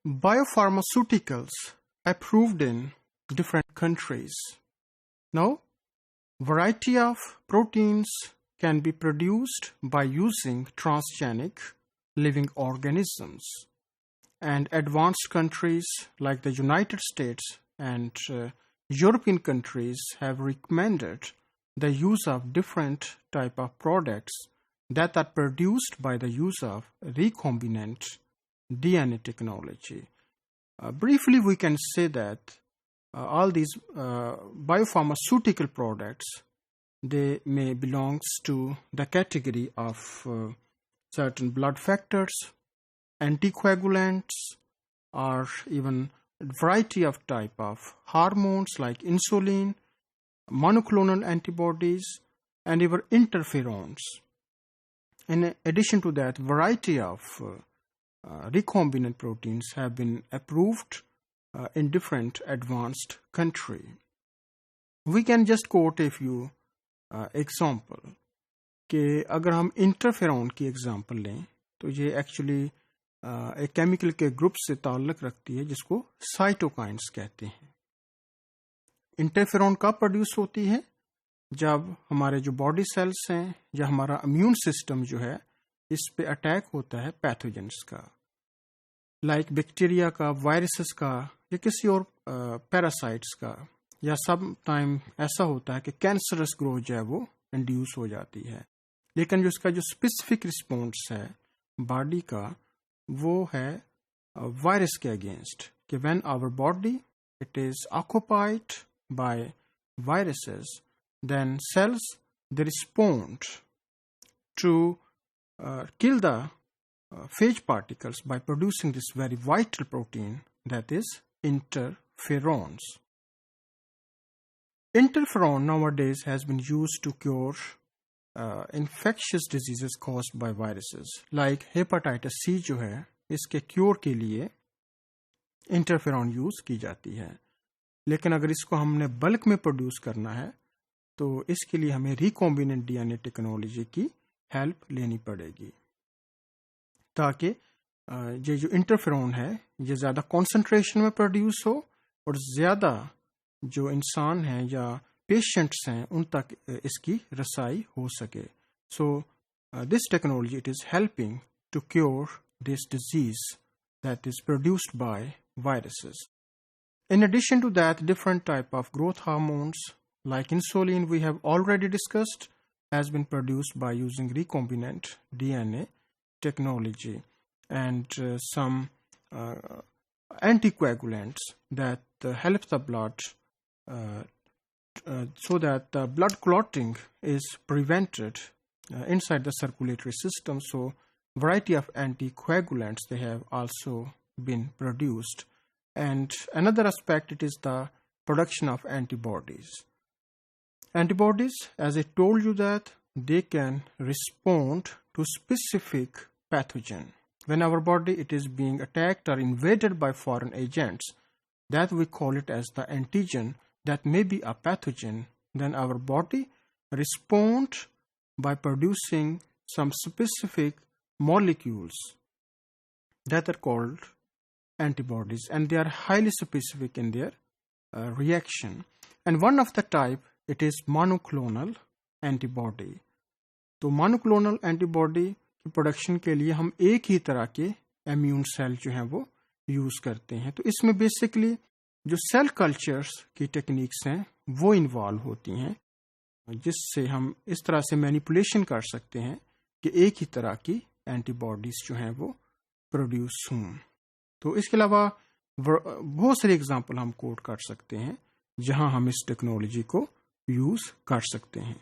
biopharmaceuticals approved in different countries. Now, variety of proteins can be produced by using transgenic living organisms, and advanced countries like the United States and European countries have recommended the use of different type of products that are produced by the use of recombinant DNA technology. Briefly, we can say that all these biopharmaceutical products, they may belong to the category of certain blood factors, anticoagulants, or even a variety of type of hormones like insulin, monoclonal antibodies, and even interferons. In addition to that, variety of recombinant proteins have been approved in different advanced countries. We can just quote a few example. कि अगर हम interferon की example लें तो ये actually एक chemical के group से ताल्लुक रखती है जिसको साइटोकाइंस कहते हैं. इंटरफेरॉन कब प्रोड्यूस होती है? जब हमारे जो बॉडी सेल्स हैं या हमारा इम्यून सिस्टम जो है इस पे अटैक होता है पैथोजेंस का, लाइक बैक्टीरिया का, वायरसेस का या किसी और पैरासाइट्स का, या सब टाइम ऐसा होता है कि कैंसरस ग्रोथ जो है वो इंड्यूस हो जाती है. लेकिन जो इसका जो स्पेसिफिक रिस्पॉन्स है बॉडी का वो है वायरस के अगेंस्ट, कि when our body it is occupied by viruses then cells they respond to kill the phage particles by producing this very vital protein that is interferons. Interferon nowadays has been used to cure infectious diseases caused by viruses like hepatitis C जो है इसके cure के लिए interferon use की जाती है. लेकिन अगर इसको हमने बल्क में प्रोड्यूस करना है तो इसके लिए हमें रिकॉम्बिनेंट डीएनए टेक्नोलॉजी की हेल्प लेनी पड़ेगी ताकि ये जो इंटरफेरॉन है ये ज़्यादा कॉन्सेंट्रेशन में प्रोड्यूस हो और ज़्यादा जो इंसान हैं या पेशेंट्स हैं उन तक इसकी रसाई हो सके. So this technology it is helping to cure this disease that is produced by viruses. In addition to that, different type of growth hormones like insulin we have already discussed has been produced by using recombinant DNA technology, and some anticoagulants that help the blood so that the blood clotting is prevented inside the circulatory system. So variety of anticoagulants they have also been produced. And another aspect it is the production of antibodies. Antibodies, as I told you, that they can respond to specific pathogen. When our body it is being attacked or invaded by foreign agents, that we call it as the antigen that may be a pathogen, then our body respond by producing some specific molecules that are called antibodies, and they are highly specific in their reaction. And one of the type it is monoclonal antibody. तो monoclonal antibody की production के लिए हम एक ही तरह के immune cell जो हैं वो यूज करते हैं. तो इसमें बेसिकली जो सेल कल्चर्स की टेक्निक्स हैं वो इन्वॉल्व होती हैं जिससे हम इस तरह से मैनिपुलेशन कर सकते हैं कि एक ही तरह की एंटीबॉडीज जो हैं वो प्रोड्यूस हों. तो इसके अलावा बहुत सारे एग्जाम्पल हम कोट कर सकते हैं जहां हम इस टेक्नोलॉजी को यूज कर सकते हैं.